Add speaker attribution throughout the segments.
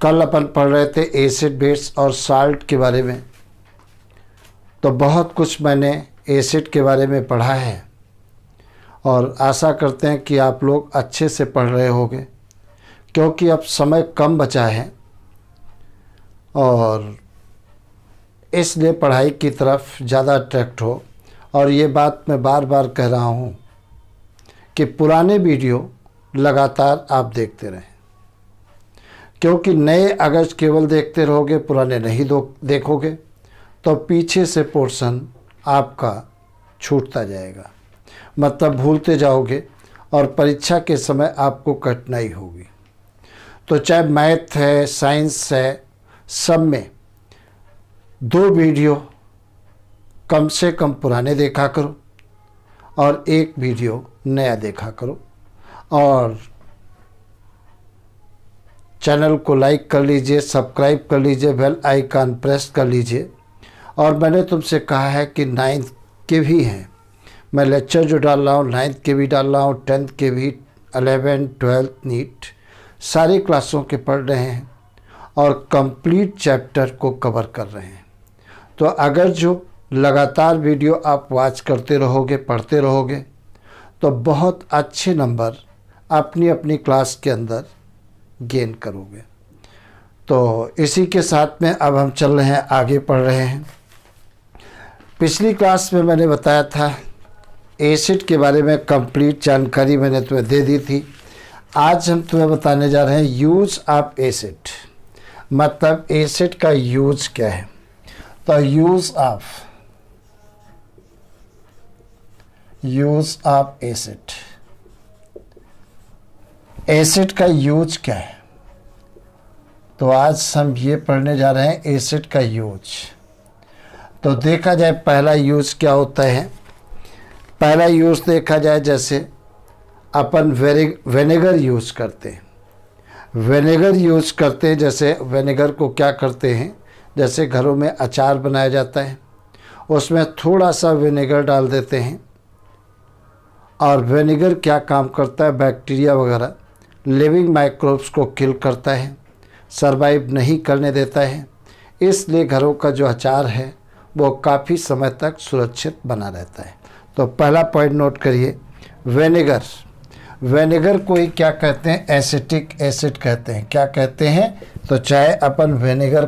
Speaker 1: कल अपन पढ़ रहे थे एसिड बेस और साल्ट के बारे में। तो बहुत कुछ मैंने एसिड के बारे में पढ़ा है और आशा करते हैं कि आप लोग अच्छे से पढ़ रहे होंगे, क्योंकि अब समय कम बचा है और इसलिए पढ़ाई की तरफ ज़्यादा अट्रैक्ट हो। और ये बात मैं बार बार कह रहा हूँ कि पुराने वीडियो लगातार आप देखते रहें, क्योंकि नए अगर केवल देखते रहोगे, पुराने नहीं देखोगे, तो पीछे से पोर्शन आपका छूटता जाएगा, मतलब भूलते जाओगे और परीक्षा के समय आपको कठिनाई होगी। तो चाहे मैथ है, साइंस है, सब में 2 वीडियो कम से कम पुराने देखा करो और 1 वीडियो नया देखा करो। और चैनल को लाइक कर लीजिए, सब्सक्राइब कर लीजिए, बेल आइकन प्रेस कर लीजिए। और मैंने तुमसे कहा है कि 9th के भी हैं, मैं लेक्चर जो डाल रहा हूँ 9th के भी डाल रहा हूँ, 10th के भी, 11th 12th नीट सारी क्लासों के पढ़ रहे हैं और कंप्लीट चैप्टर को कवर कर रहे हैं। तो अगर जो लगातार वीडियो आप वॉच करते रहोगे, पढ़ते रहोगे, तो बहुत अच्छे नंबर अपनी अपनी क्लास के अंदर गेन करोगे। तो इसी के साथ में अब हम चल रहे हैं, आगे पढ़ रहे हैं। पिछली क्लास में मैंने बताया था एसिड के बारे में कंप्लीट जानकारी मैंने तुम्हें दे दी थी। आज हम तुम्हें बताने जा रहे हैं यूज ऑफ एसिड, मतलब एसिड का यूज क्या है। तो यूज ऑफ एसिड का यूज क्या है। तो आज हम ये पढ़ने जा रहे हैं एसिड का यूज। तो देखा जाए पहला यूज क्या होता है। पहला यूज देखा जाए, जैसे अपन विनेगर यूज करते हैं। विनेगर यूज करते हैं, जैसे विनेगर को क्या करते हैं, जैसे घरों में अचार बनाया जाता है, उसमें थोड़ा सा विनेगर डाल देते हैं। और विनेगर क्या काम करता है, बैक्टीरिया वगैरह लिविंग माइक्रोब्स को किल करता है, सरवाइव नहीं करने देता है। इसलिए घरों का जो अचार है वो काफ़ी समय तक सुरक्षित बना रहता है। तो पहला पॉइंट नोट करिए, विनेगर को ही क्या कहते हैं, एसिटिक एसिड कहते हैं। क्या कहते हैं, तो चाहे अपन विनेगर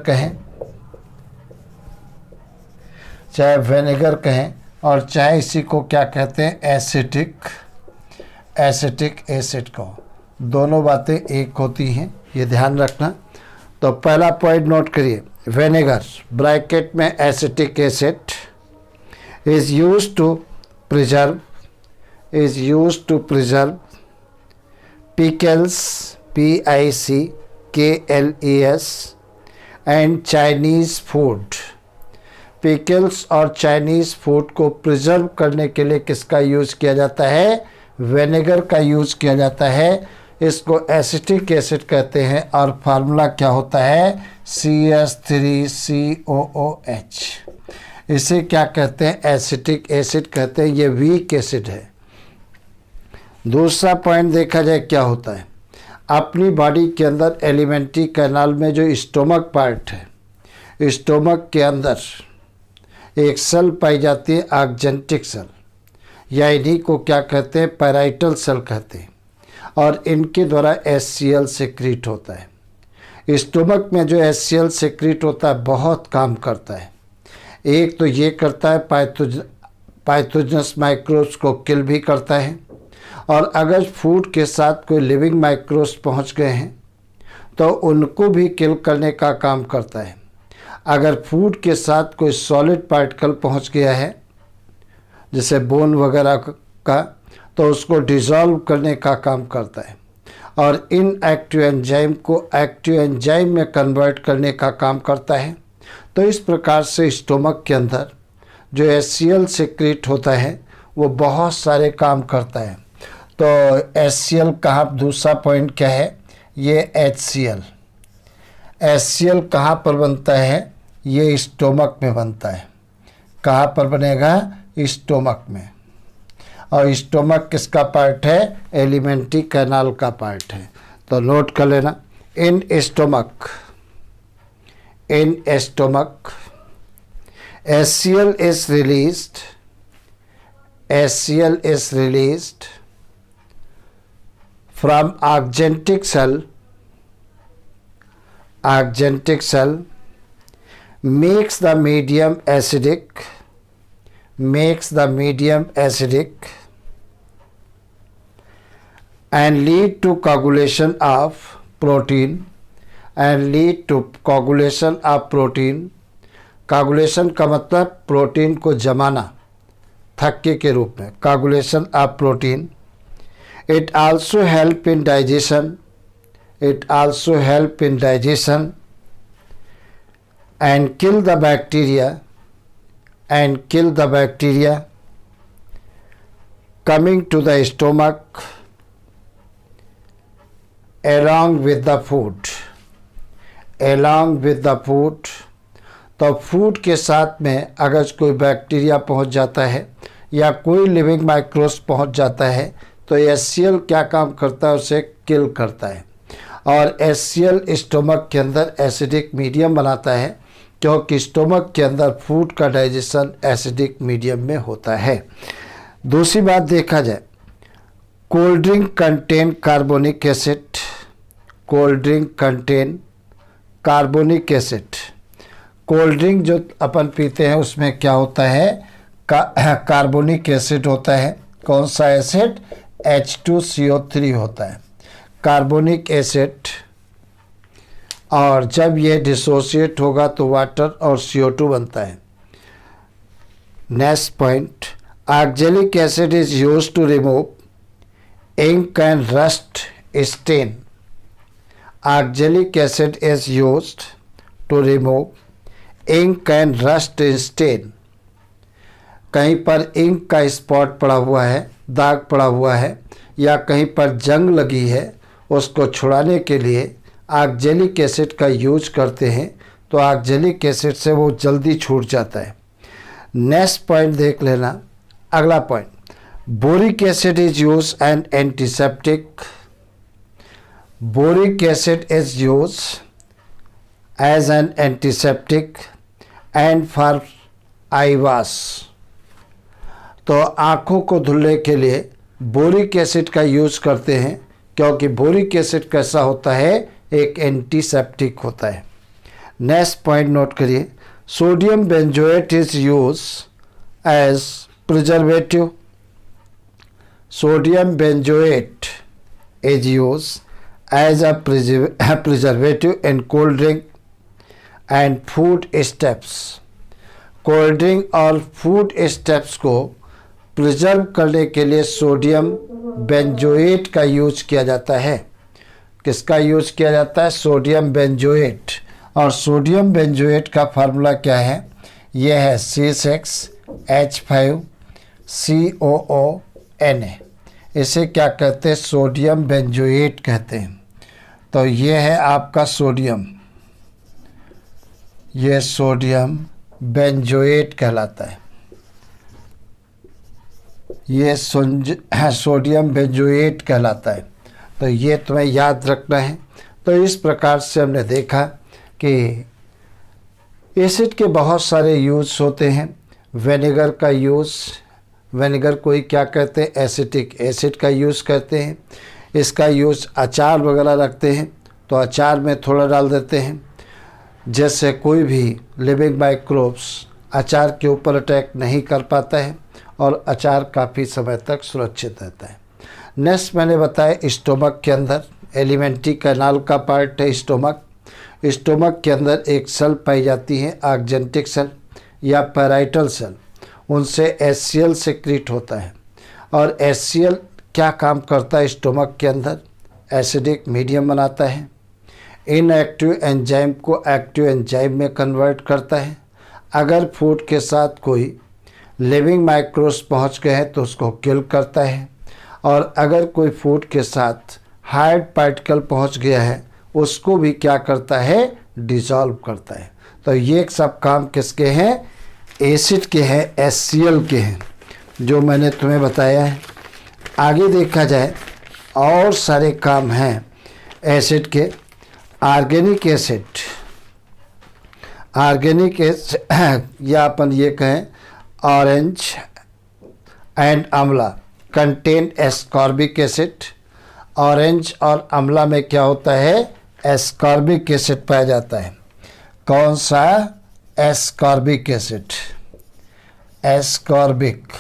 Speaker 1: कहें और चाहे इसी को क्या कहते हैं, एसिटिक एसिड को, दोनों बातें एक होती हैं, ये ध्यान रखना। तो पहला पॉइंट नोट करिए, विनेगर ब्रैकेट में acetic acid is used to preserve pickles PICKLES and Chinese food. Pickles और चाइनीज़ फूड को प्रिजर्व करने के लिए किसका यूज़ किया जाता है, विनेगर का यूज़ किया जाता है। इसको एसिटिक एसिड कहते हैं और फार्मूला क्या होता है, CH3COOH। इसे क्या कहते हैं, एसिटिक एसिड कहते हैं। ये वीक एसिड है। दूसरा पॉइंट देखा जाए क्या होता है, अपनी बॉडी के अंदर एलिमेंट्री कैनाल में जो स्टोमक पार्ट है, स्टोमक के अंदर एक सेल पाई जाती है, ऑक्जेंटिक सेल, या इन्हीं को क्या कहते हैं, पैराइटल सेल कहते हैं। और इनके द्वारा HCl सेक्रीट होता है। स्टोमक में जो HCl सेक्रीट होता है बहुत काम करता है। एक तो ये करता है, पाइथोजनस माइक्रोब्स को किल भी करता है। और अगर फूड के साथ कोई लिविंग माइक्रोब्स पहुंच गए हैं तो उनको भी किल करने का काम करता है। अगर फूड के साथ कोई सॉलिड पार्टिकल पहुंच गया है, जैसे बोन वगैरह का, तो उसको डिसॉल्व करने का काम करता है। और इन एक्टिव एंजाइम को एक्टिव एंजाइम में कन्वर्ट करने का काम करता है। तो इस प्रकार से स्टोमक के अंदर जो HCl सेक्रेट होता है वो बहुत सारे काम करता है। तो HCl कहाँ, दूसरा पॉइंट क्या है, ये HCl कहाँ पर बनता है, ये स्टोमक में बनता है। कहाँ पर बनेगा, स्टोमक में। और स्टोमक किसका पार्ट है, एलिमेंट्री कैनाल का पार्ट है। तो नोट कर लेना, in stomach, HCl is released, from argentic cell, makes the medium acidic, and lead to coagulation of protein, coagulation का मतलब प्रोटीन को जमाना थक्के के रूप में, coagulation of protein. It also help in digestion, and kill the bacteria, coming to the stomach along with the food, तो food के साथ में अगर कोई बैक्टीरिया पहुंच जाता है या कोई लिविंग माइक्रोब्स पहुंच जाता है तो HCl क्या काम करता है, उसे किल करता है. और HCl स्टोमक के अंदर एसिडिक मीडियम बनाता है, क्योंकि स्टोमक के अंदर फूड का डाइजेशन एसिडिक मीडियम में होता है. दूसरी बात देखा जाए, cold drink contain carbonic acid, cold drink जो अपन पीते हैं उसमें क्या होता है, कार्बोनिक एसिड होता है. कौन सा एसिड, H2CO3 होता है, कार्बोनिक एसिड. और जब ये डिसोसिएट होगा तो वाटर और CO2 बनता है. Next point, oxalic acid is used to remove ink and rust stain. Oxalic acid is used to remove ink and rust stain. कहीं पर इंक का स्पॉट पड़ा हुआ है, दाग पड़ा हुआ है, या कहीं पर जंग लगी है, उसको छुड़ाने के लिए ऑक्जेलिक एसिड का यूज करते हैं, तो ऑक्जेलिक एसिड से वो जल्दी छूट जाता है. नेक्स्ट पॉइंट देख लेना. अगला point, boric acid is use an antiseptic. Boric acid is use as an antiseptic and for eye wash. तो आँखों को धुलने के लिए बोरिक एसिड का यूज करते हैं, क्योंकि बोरिक एसिड कैसा होता है, एक एंटीसेप्टिक होता है. नेक्स्ट पॉइंट नोट करिए, sodium benzoate is use as preservative. Sodium benzoate is use as a preservative in cold drink and food steps. Cold drink और फूड स्टेप्स को प्रिजर्व करने के लिए सोडियम बेंजोएट का यूज किया जाता है. किसका यूज किया जाता है, सोडियम बेंजोएट. और सोडियम बेंजोएट का फार्मूला क्या है, यह है C6H5COONA. इसे क्या कहते हैं, सोडियम बेंजोएट कहते हैं. तो ये है आपका सोडियम, ये सोडियम बेंजोएट कहलाता है. ये सोडियम बेंजोएट कहलाता है. तो ये तुम्हें याद रखना है. तो इस प्रकार से हमने देखा कि एसिड के बहुत सारे यूज होते हैं. विनेगर का यूज़, विनेगर कोई क्या कहते हैं, एसिटिक एसिड का यूज़ करते हैं. इसका यूज़ अचार वगैरह रखते हैं तो अचार में थोड़ा डाल देते हैं, जैसे कोई भी लिविंग माइक्रोब्स अचार के ऊपर अटैक नहीं कर पाता है और अचार काफ़ी समय तक सुरक्षित रहता है. नेक्स्ट मैंने बताया स्टोमक के अंदर एलिमेंट्री कैनाल का पार्ट है स्टोमक. स्टोमक के अंदर एक सेल पाई जाती है ऑक्जेंटिक सेल या पैराइटल सेल, उनसे HCl सिक्रीट होता है. और HCl क्या काम करता है स्टोमक के अंदर, एसिडिक मीडियम बनाता है, इनएक्टिव एंजाइम को एक्टिव एंजाइम में कन्वर्ट करता है. अगर फूड के साथ कोई लिविंग माइक्रोब्स पहुंच गए हैं तो उसको किल करता है, और अगर कोई फूड के साथ हार्ड पार्टिकल पहुंच गया है उसको भी क्या करता है, डिसॉल्व करता है. तो ये सब काम किसके हैं, एसिड के हैं, HCl के हैं, जो मैंने तुम्हें बताया है. आगे देखा जाए और सारे काम हैं एसिड के. ऑर्गेनिक एसिड, ऑर्गेनिक एसिड या अपन ये कहें ऑरेंज एंड आंवला कंटेन एस्कॉर्बिक एसिड। ऑरेंज और आंवला में क्या होता है, एस्कॉर्बिक एसिड पाया जाता है। कौन सा, एस्कॉर्बिक एसिड, एस्कॉर्बिक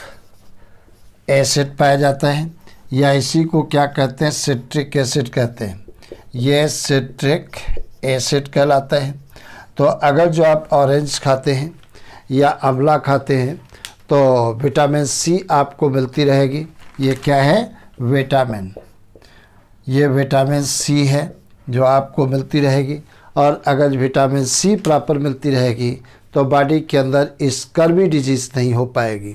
Speaker 1: एसिड पाया जाता है, या इसी को क्या कहते हैं, सिट्रिक एसिड कहते हैं। ये सिट्रिक एसिड कहलाता है। तो अगर जो आप ऑरेंज खाते हैं या आंवला खाते हैं तो विटामिन सी आपको मिलती रहेगी। ये क्या है, विटामिन, ये विटामिन सी है जो आपको मिलती रहेगी। और अगर विटामिन सी प्रॉपर मिलती रहेगी तो बॉडी के अंदर स्कर्वी डिजीज़ नहीं हो पाएगी।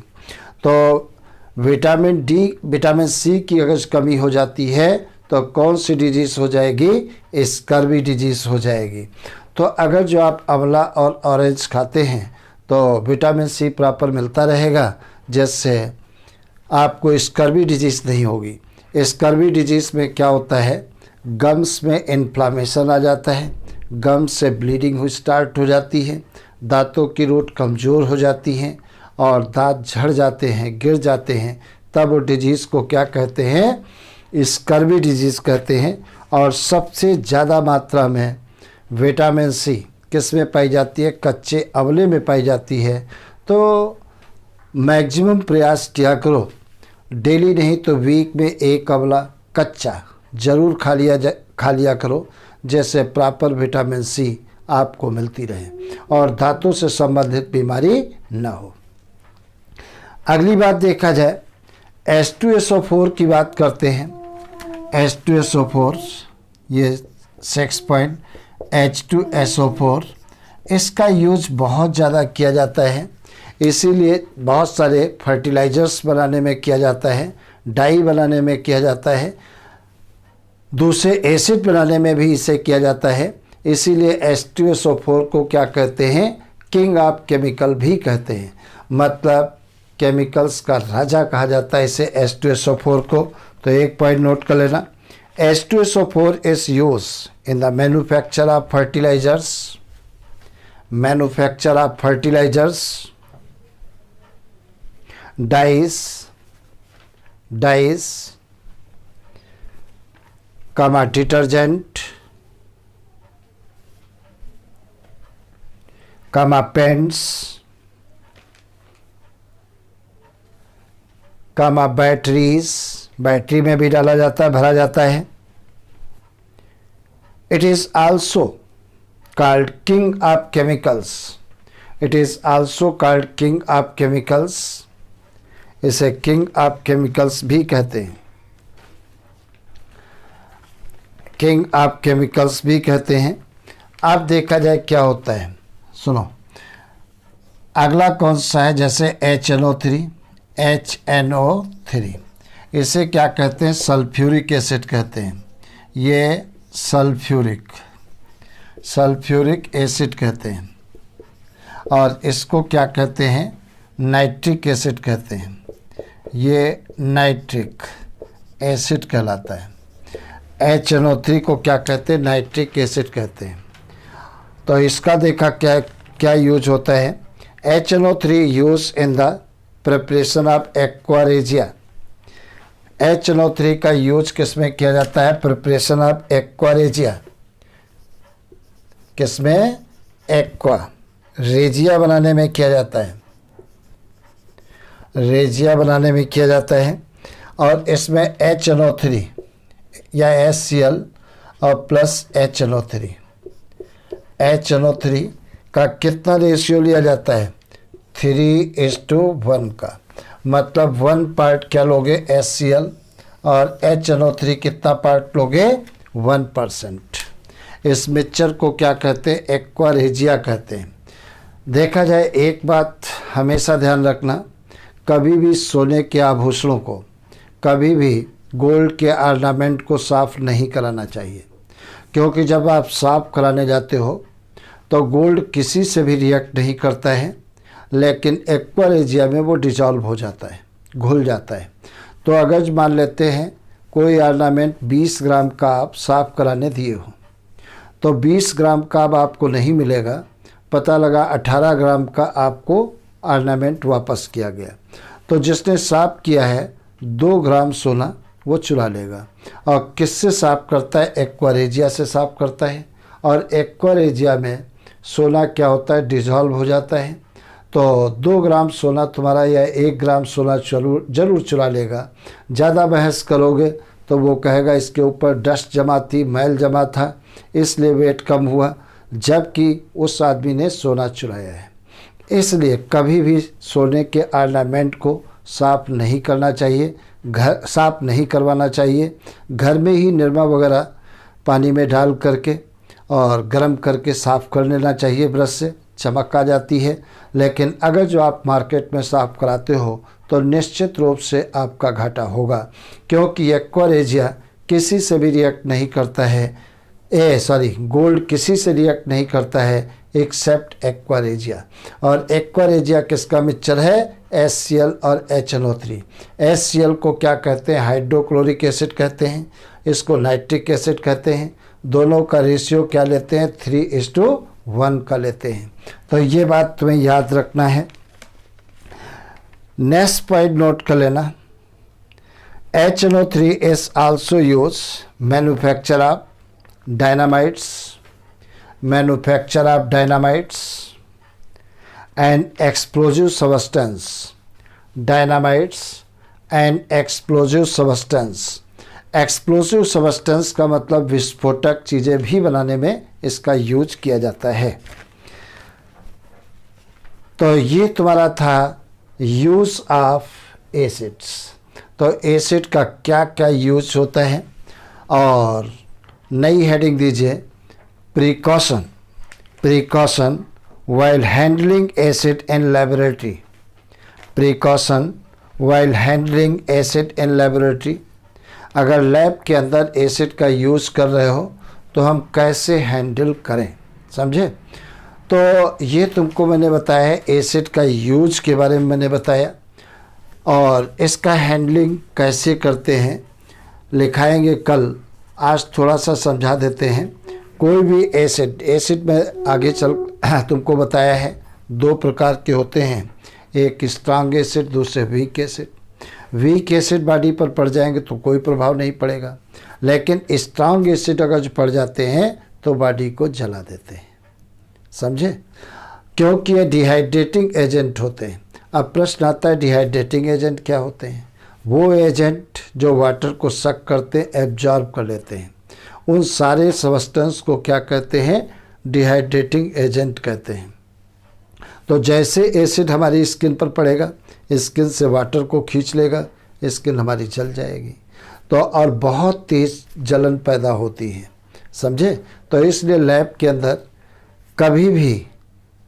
Speaker 1: तो विटामिन डी, विटामिन सी की अगर कमी हो जाती है तो कौन सी डिजीज़ हो जाएगी, स्कर्वी डिजीज़ हो जाएगी। तो अगर जो आप आंवला और ऑरेंज खाते हैं तो विटामिन सी प्रॉपर मिलता रहेगा, जिससे आपको स्कर्वी डिजीज़ नहीं होगी। स्कर्वी डिजीज़ में क्या होता है, गम्स में इन्फ्लामेशन आ जाता है, गम्स से ब्लीडिंग हो स्टार्ट हो जाती है, दांतों की रूट कमज़ोर हो जाती हैं और दांत झड़ जाते हैं, गिर जाते हैं। तब वो डिजीज़ को क्या कहते हैं, स्कर्वी डिजीज़ कहते हैं। और सबसे ज़्यादा मात्रा में विटामिन सी किस में पाई जाती है, कच्चे आंवले में पाई जाती है। तो मैक्सिमम प्रयास किया करो, डेली नहीं तो वीक में एक आंवला कच्चा ज़रूर खा लिया करो, जैसे प्रॉपर विटामिन सी आपको मिलती रहे और दांतों से संबंधित बीमारी न हो। अगली बात देखा जाए, H2SO4 की बात करते हैं। H2SO4 ये 6 पॉइंट H2SO4, इसका यूज बहुत ज़्यादा किया जाता है, इसीलिए बहुत सारे फर्टिलाइज़र्स बनाने में किया जाता है, डाई बनाने में किया जाता है, दूसरे एसिड बनाने में भी इसे किया जाता है। इसीलिए H2SO4 को क्या कहते हैं, किंग ऑफ केमिकल भी कहते हैं, मतलब केमिकल्स का राजा कहा जाता है इसे H2SO4 को। तो एक पॉइंट नोट कर लेना, H2SO4 is used in the manufacture of fertilizers, dyes, detergent, paints, batteries, battery में भी डाला जाता है, भरा जाता है। It is also called king of chemicals, it is also called king of chemicals, इसे किंग ऑफ केमिकल्स भी कहते हैं, किंग ऑफ केमिकल्स भी कहते हैं। अब देखा जाए क्या होता है, सुनो अगला कौन सा है, जैसे HNO3, इसे क्या कहते हैं, सल्फ्यूरिक एसिड कहते हैं। ये सल्फ्यूरिक एसिड कहते हैं। और इसको क्या कहते हैं, नाइट्रिक एसिड कहते हैं। ये नाइट्रिक एसिड कहलाता है। HNO3 को क्या कहते हैं, नाइट्रिक एसिड कहते हैं। तो इसका देखा क्या यूज होता है, HNO3 use in the preparation of aqua regia. HNO3 का यूज किस में किया जाता है, प्रिपरेशन ऑफ एक्वारेजिया, किसमें, रेजिया बनाने में किया जाता है, रेजिया बनाने में किया जाता है। और इसमें HNO3 या HCl और प्लस HNO3 का कितना रेशियो लिया जाता है, 3:1 का, मतलब 1 पार्ट क्या लोगे, HCl, और HNO3 कितना पार्ट लोगे, 1%। इस मिक्सचर को क्या कहते हैं, एक्वारेजिया कहते हैं। देखा जाए एक बात हमेशा ध्यान रखना, कभी भी सोने के आभूषणों को, कभी भी गोल्ड के ऑर्नामेंट को साफ़ नहीं कराना चाहिए, क्योंकि जब आप साफ़ कराने जाते हो तो गोल्ड किसी से भी रिएक्ट नहीं करता है, लेकिन एक्वारेजिया में वो डिजॉल्व हो जाता है, घुल जाता है। तो अगर मान लेते हैं कोई ऑर्नामेंट 20 ग्राम का आप साफ़ कराने दिए हो, तो 20 ग्राम का अब आपको नहीं मिलेगा, पता लगा 18 ग्राम का आपको ऑर्नामेंट वापस किया गया। तो जिसने साफ किया है 2 ग्राम सोना वो चुरा लेगा। और किससे साफ करता है? एक्वारेजिया से साफ करता है। और एक्वारेजिया में सोना क्या होता है? डिजॉल्व हो जाता है। तो 2 ग्राम सोना तुम्हारा या 1 ग्राम सोना जरूर चुरा लेगा। ज़्यादा बहस करोगे तो वो कहेगा इसके ऊपर डस्ट जमा थी, मैल जमा था, इसलिए वेट कम हुआ, जबकि उस आदमी ने सोना चुराया है। इसलिए कभी भी सोने के ऑर्नामेंट को साफ नहीं करना चाहिए, घर साफ नहीं करवाना चाहिए। घर में ही निरमा वगैरह पानी में डाल करके और गर्म करके साफ़ कर लेना चाहिए, ब्रश से चमक आ जाती है। लेकिन अगर जो आप मार्केट में साफ़ कराते हो तो निश्चित रूप से आपका घाटा होगा, क्योंकि एक्वारेजिया किसी से भी रिएक्ट नहीं करता है। गोल्ड किसी से रिएक्ट नहीं करता है एक्सेप्ट एक्वारेजिया। और एक्वारेजिया किसका मिक्सचर है? HCl और HNO3। HCl को क्या कहते हैं? हाइड्रोक्लोरिक एसिड कहते हैं, इसको नाइट्रिक एसिड कहते हैं। दोनों का रेशियो क्या लेते हैं? 3:1 का लेते हैं। तो ये बात तुम्हें याद रखना है। नेक्स्ट पॉइंट नोट कर लेना। HNO3 is also used manufacture of dynamites and explosive substance. Dynamites and explosive substance. Explosive substance का मतलब विस्फोटक चीज़ें भी बनाने में इसका यूज किया जाता है। तो ये तुम्हारा था यूज ऑफ एसिड्स। तो एसिड का क्या क्या यूज होता है। और नई हेडिंग दीजिए, precaution while handling acid in laboratory. Precaution while handling acid in laboratory. अगर लैब के अंदर एसिड का यूज़ कर रहे हो तो हम कैसे हैंडल करें, समझे। तो ये तुमको मैंने बताया है, एसिड का यूज के बारे में मैंने बताया और इसका हैंडलिंग कैसे करते हैं लिखाएंगे कल। आज थोड़ा सा समझा देते हैं। कोई भी एसिड में आगे चल तुमको बताया है 2 प्रकार के होते हैं, एक स्ट्रांग एसिड, दूसरे weak acid. Weak acid body पर पड़ जाएंगे तो कोई प्रभाव नहीं पड़ेगा, लेकिन स्ट्रांग एसिड अगर जो पड़ जाते हैं तो बॉडी को जला देते हैं, समझे, क्योंकि ये डिहाइड्रेटिंग एजेंट होते हैं। अब प्रश्न आता है डिहाइड्रेटिंग एजेंट क्या होते हैं? वो एजेंट जो वाटर को सक करते हैं, एब्जॉर्ब कर लेते हैं। उन सारे सब्सटेंस को क्या कहते हैं? डिहाइड्रेटिंग एजेंट कहते हैं। तो जैसे एसिड हमारी स्किन पर पड़ेगा, स्किन से वाटर को खींच लेगा, स्किन हमारी जल जाएगी। तो और बहुत तेज़ जलन पैदा होती है, समझे। तो इसलिए लैब के अंदर कभी भी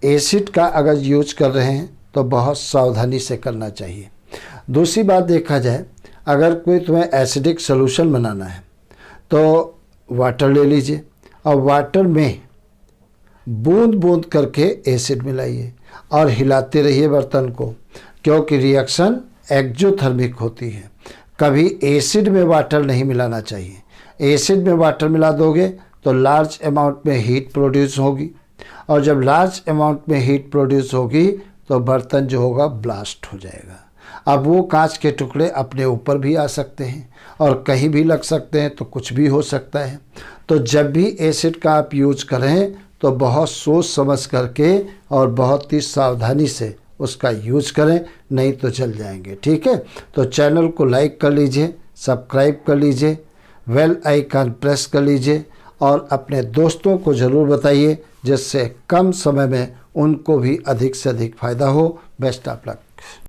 Speaker 1: एसिड का अगर यूज कर रहे हैं तो बहुत सावधानी से करना चाहिए। दूसरी बात देखा जाए, अगर कोई तुम्हें एसिडिक सोल्यूशन बनाना है तो वाटर ले लीजिए और वाटर में बूंद बूंद करके एसिड मिलाइए और हिलाते रहिए बर्तन को, क्योंकि रिएक्शन एक्जोथर्मिक होती है। कभी एसिड में वाटर नहीं मिलाना चाहिए। एसिड में वाटर मिला दोगे तो लार्ज अमाउंट में हीट प्रोड्यूस होगी, और जब लार्ज अमाउंट में हीट प्रोड्यूस होगी तो बर्तन जो होगा ब्लास्ट हो जाएगा। अब वो कांच के टुकड़े अपने ऊपर भी आ सकते हैं और कहीं भी लग सकते हैं, तो कुछ भी हो सकता है। तो जब भी एसिड का आप यूज करें तो बहुत सोच समझ करके और बहुत ही सावधानी से उसका यूज करें, नहीं तो जल जाएंगे, ठीक है। तो चैनल को लाइक कर लीजिए, सब्सक्राइब कर लीजिए, बेल आइकन प्रेस कर लीजिए और अपने दोस्तों को ज़रूर बताइए, जिससे कम समय में उनको भी अधिक से अधिक फ़ायदा हो। Best of luck.